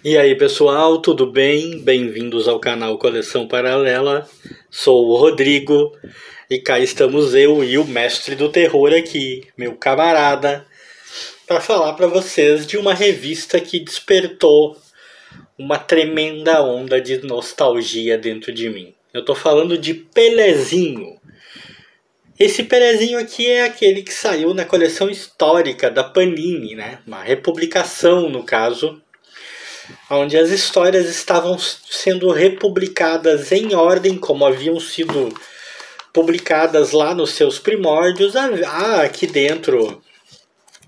E aí pessoal, tudo bem? Bem-vindos ao canal Coleção Paralela. Sou o Rodrigo e cá estamos eu e o mestre do terror aqui, meu camarada, para falar para vocês de uma revista que despertou uma tremenda onda de nostalgia dentro de mim. Eu tô falando de Pelezinho. Esse Pelezinho aqui é aquele que saiu na coleção histórica da Panini, né? Uma republicação no caso, onde as histórias estavam sendo republicadas em ordem, como haviam sido publicadas lá nos seus primórdios. Aqui dentro,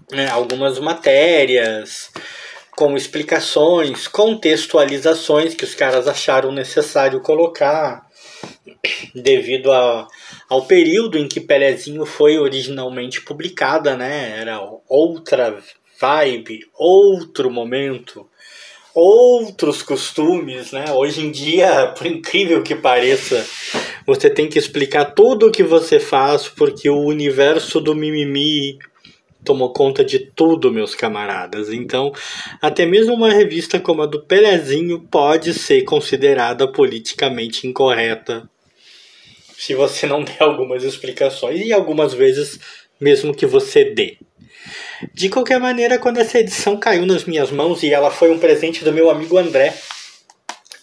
né, algumas matérias com explicações, contextualizações que os caras acharam necessário colocar devido ao período em que Pelezinho foi originalmente publicada, né? Era outra vibe, outro momento, outros costumes, né? Hoje em dia, por incrível que pareça, você tem que explicar tudo o que você faz porque o universo do mimimi tomou conta de tudo, meus camaradas. Então, até mesmo uma revista como a do Pelezinho pode ser considerada politicamente incorreta se você não der algumas explicações, e algumas vezes mesmo que você dê. De qualquer maneira, quando essa edição caiu nas minhas mãos, e ela foi um presente do meu amigo André,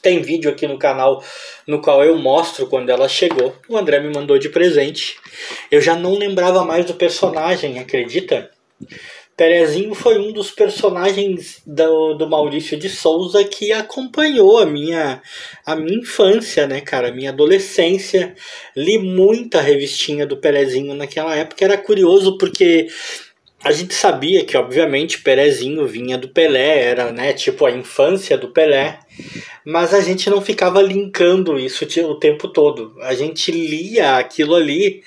tem vídeo aqui no canal no qual eu mostro quando ela chegou. O André me mandou de presente. Eu já não lembrava mais do personagem, acredita? Pelezinho foi um dos personagens do Maurício de Souza que acompanhou a minha infância, né, cara? A minha adolescência. Li muita revistinha do Pelezinho naquela época. Era curioso porque a gente sabia que, obviamente, Pelezinho vinha do Pelé, era, né, tipo a infância do Pelé, mas a gente não ficava linkando isso o tempo todo. A gente lia aquilo ali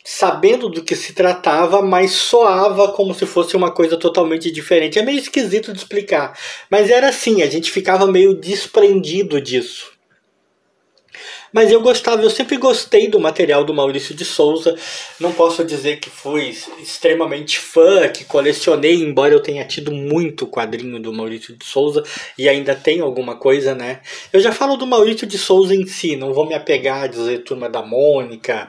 sabendo do que se tratava, mas soava como se fosse uma coisa totalmente diferente. É meio esquisito de explicar, mas era assim, a gente ficava meio desprendido disso. Mas eu sempre gostei do material do Maurício de Souza. Não posso dizer que fui extremamente fã, que colecionei, embora eu tenha tido muito quadrinho do Maurício de Souza, e ainda tenho alguma coisa, né? Eu já falo do Maurício de Souza em si, não vou me apegar a dizer Turma da Mônica,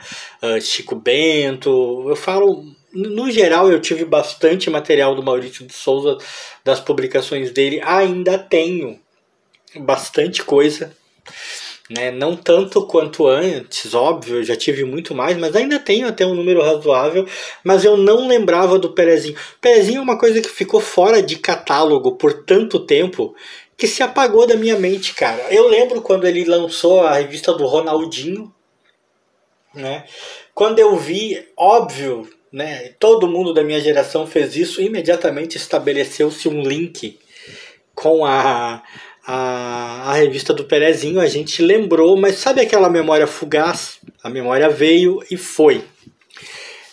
Chico Bento. Eu falo, no geral, eu tive bastante material do Maurício de Souza, das publicações dele. Ainda tenho bastante coisa, né? Não tanto quanto antes, óbvio, eu já tive muito mais, mas ainda tenho até um número razoável, mas eu não lembrava do Pelezinho. Pelezinho é uma coisa que ficou fora de catálogo por tanto tempo que se apagou da minha mente, cara. Eu lembro quando ele lançou a revista do Ronaldinho, né? Quando eu vi, óbvio, né? Todo mundo da minha geração fez isso, imediatamente estabeleceu-se um link com a revista do Pelezinho. A gente lembrou, mas sabe aquela memória fugaz? A memória veio e foi.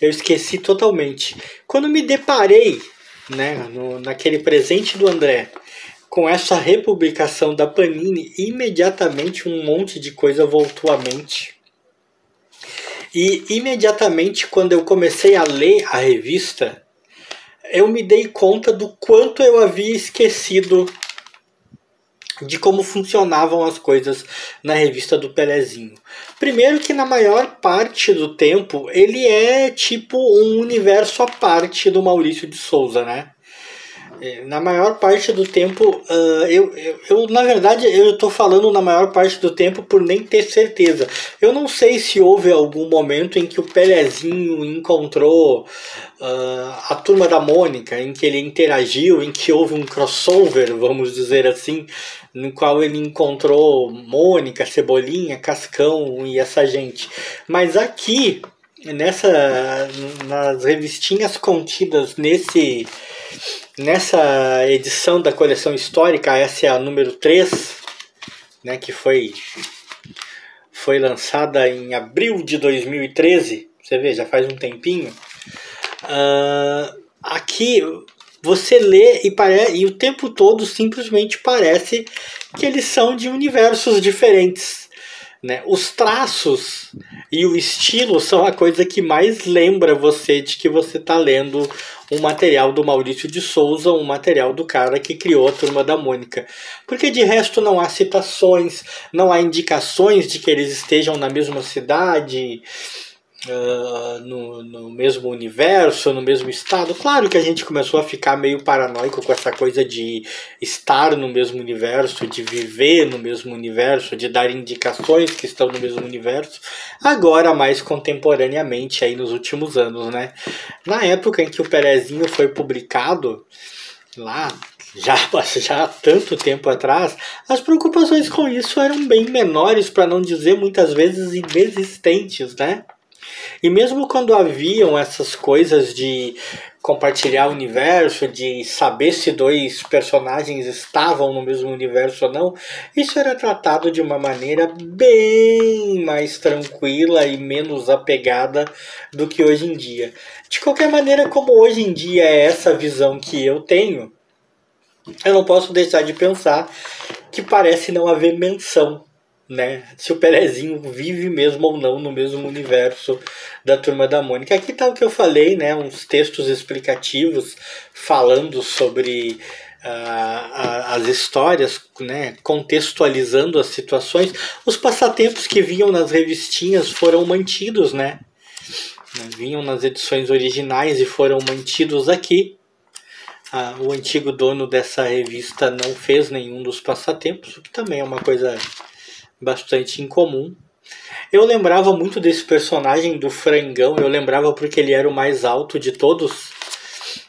Eu esqueci totalmente. Quando me deparei, né, naquele presente do André, com essa republicação da Panini, imediatamente um monte de coisa voltou à mente. E imediatamente quando eu comecei a ler a revista, eu me dei conta do quanto eu havia esquecido de como funcionavam as coisas na revista do Pelezinho. Primeiro que na maior parte do tempo ele é tipo um universo à parte do Maurício de Souza, né? Na maior parte do tempo, na verdade eu estou falando na maior parte do tempo por nem ter certeza. Eu não sei se houve algum momento em que o Pelezinho encontrou a Turma da Mônica, em que ele interagiu, em que houve um crossover, vamos dizer assim, no qual ele encontrou Mônica, Cebolinha, Cascão e essa gente. Mas aqui, nas revistinhas contidas nessa edição da coleção histórica, essa é a número 3, né, que foi lançada em abril de 2013, você vê, já faz um tempinho. Aqui você lê e o tempo todo simplesmente parece que eles são de universos diferentes, né? Os traços e o estilo são a coisa que mais lembra você de que você está lendo um material do Maurício de Souza, um material do cara que criou a Turma da Mônica. Porque de resto não há citações, não há indicações de que eles estejam na mesma cidade, no mesmo universo, no mesmo estado. Claro que a gente começou a ficar meio paranoico com essa coisa de estar no mesmo universo, de viver no mesmo universo, de dar indicações que estão no mesmo universo, agora mais contemporaneamente, aí nos últimos anos, né? Na época em que o Perezinho foi publicado, lá já há tanto tempo atrás, as preocupações com isso eram bem menores, para não dizer muitas vezes inexistentes, né? E mesmo quando haviam essas coisas de compartilhar o universo, de saber se dois personagens estavam no mesmo universo ou não, isso era tratado de uma maneira bem mais tranquila e menos apegada do que hoje em dia. De qualquer maneira, como hoje em dia é essa visão que eu tenho, eu não posso deixar de pensar que parece não haver menção, né, se o Perezinho vive mesmo ou não no mesmo universo da Turma da Mônica. Aqui tá o que eu falei, né, uns textos explicativos falando sobre as histórias, né, contextualizando as situações. Os passatempos que vinham nas revistinhas foram mantidos, né, vinham nas edições originais e foram mantidos aqui. O antigo dono dessa revista não fez nenhum dos passatempos, o que também é uma coisa bastante incomum. Eu lembrava muito desse personagem do Frangão, eu lembrava porque ele era o mais alto de todos,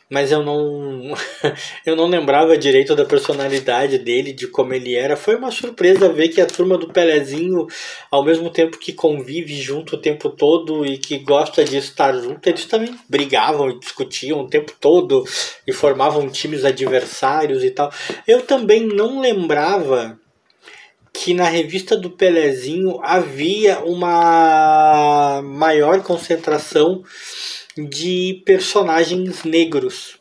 mas eu não lembrava direito da personalidade dele, de como ele era. Foi uma surpresa ver que a turma do Pelezinho, ao mesmo tempo que convive junto o tempo todo e que gosta de estar junto, eles também brigavam e discutiam o tempo todo e formavam times adversários e tal. Eu também não lembrava que na revista do Pelezinho havia uma maior concentração de personagens negros.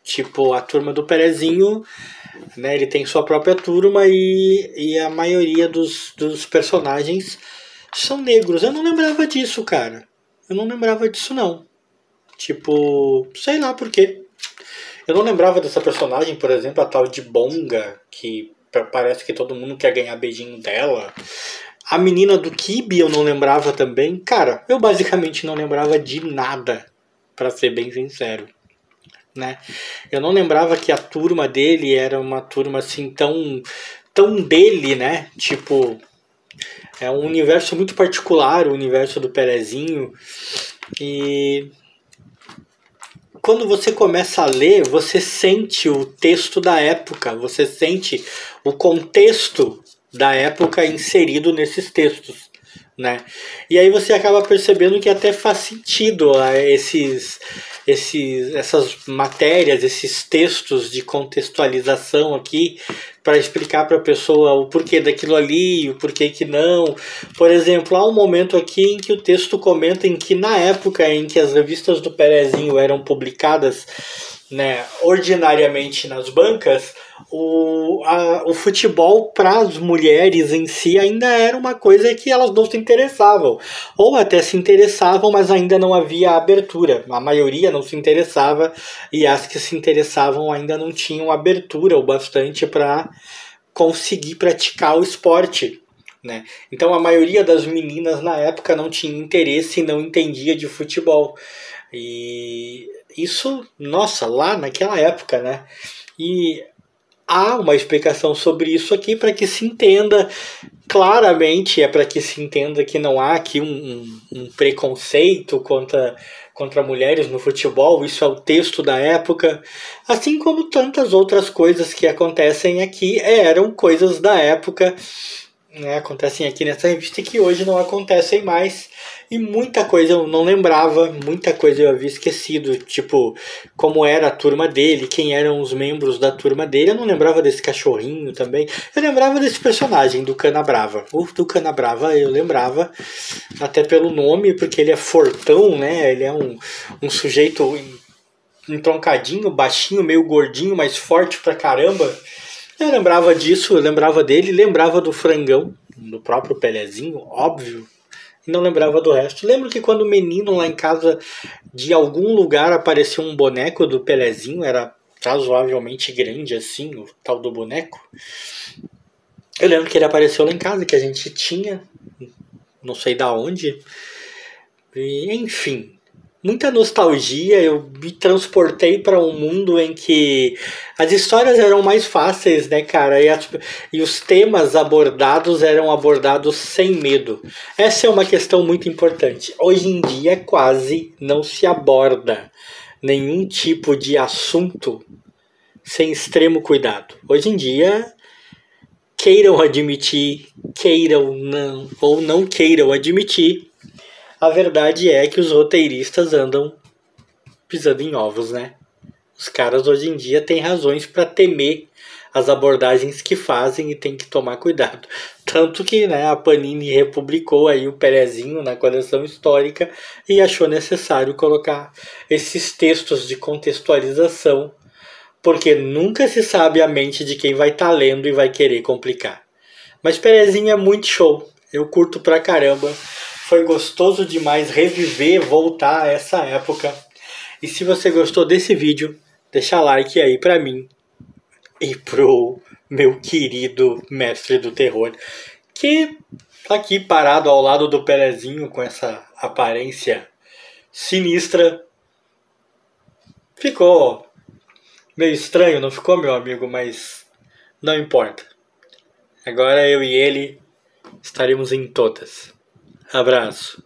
Tipo, a turma do Pelezinho, né, ele tem sua própria turma e a maioria dos personagens são negros. Eu não lembrava disso, cara. Eu não lembrava disso, não. Tipo, sei lá por quê. Eu não lembrava dessa personagem, por exemplo, a tal de Bonga, que parece que todo mundo quer ganhar beijinho dela. A menina do Kibe eu não lembrava também. Cara, eu basicamente não lembrava de nada, pra ser bem sincero, né? Eu não lembrava que a turma dele era uma turma assim tão dele, né? Tipo, é um universo muito particular, o universo do Perezinho. E quando você começa a ler, você sente o texto da época, você sente o contexto da época inserido nesses textos, né? E aí você acaba percebendo que até faz sentido essas matérias, esses textos de contextualização aqui, para explicar para a pessoa o porquê daquilo ali, o porquê que não. Por exemplo, há um momento aqui em que o texto comenta em que na época em que as revistas do Perezinho eram publicadas, né, ordinariamente nas bancas, o futebol para as mulheres em si ainda era uma coisa que elas não se interessavam, ou até se interessavam, mas ainda não havia abertura. A maioria não se interessava e as que se interessavam ainda não tinham abertura o bastante para conseguir praticar o esporte, né? Então a maioria das meninas na época não tinha interesse e não entendia de futebol. E isso, nossa, lá naquela época, né? E há uma explicação sobre isso aqui para que se entenda claramente, é para que se entenda que não há aqui um preconceito contra mulheres no futebol. Isso é o texto da época, assim como tantas outras coisas que acontecem aqui eram coisas da época, né, acontecem aqui nessa revista que hoje não acontecem mais. E muita coisa eu não lembrava, muita coisa eu havia esquecido, tipo, como era a turma dele, quem eram os membros da turma dele. Eu não lembrava desse cachorrinho também. Eu lembrava desse personagem, do Canabrava. O do Canabrava eu lembrava, até pelo nome, porque ele é fortão, né? Ele é um sujeito entroncadinho, baixinho, meio gordinho, mas forte pra caramba. Eu lembrava disso, eu lembrava dele, lembrava do Frangão, do próprio Pelezinho, óbvio. Não lembrava do resto. Lembro que quando menino lá em casa, de algum lugar apareceu um boneco do Pelezinho, era razoavelmente grande assim, o tal do boneco. Eu lembro que ele apareceu lá em casa, que a gente tinha, não sei da onde. E, enfim, muita nostalgia. Eu me transportei para um mundo em que as histórias eram mais fáceis, né, cara? E os temas abordados eram abordados sem medo. Essa é uma questão muito importante. Hoje em dia quase não se aborda nenhum tipo de assunto sem extremo cuidado. Hoje em dia, queiram admitir, queiram não, ou não queiram admitir, a verdade é que os roteiristas andam pisando em ovos, né? Os caras hoje em dia têm razões para temer as abordagens que fazem e tem que tomar cuidado. Tanto que, né, a Panini republicou aí o Pelezinho na coleção histórica e achou necessário colocar esses textos de contextualização, porque nunca se sabe a mente de quem vai estar lendo e vai querer complicar. Mas Pelezinho é muito show, eu curto pra caramba. Foi gostoso demais reviver, voltar a essa época. E se você gostou desse vídeo, deixa like aí pra mim e pro meu querido mestre do terror, que tá aqui parado ao lado do Pelezinho com essa aparência sinistra. Ficou meio estranho, não ficou, meu amigo? Mas não importa. Agora eu e ele estaremos em todas. Abraço.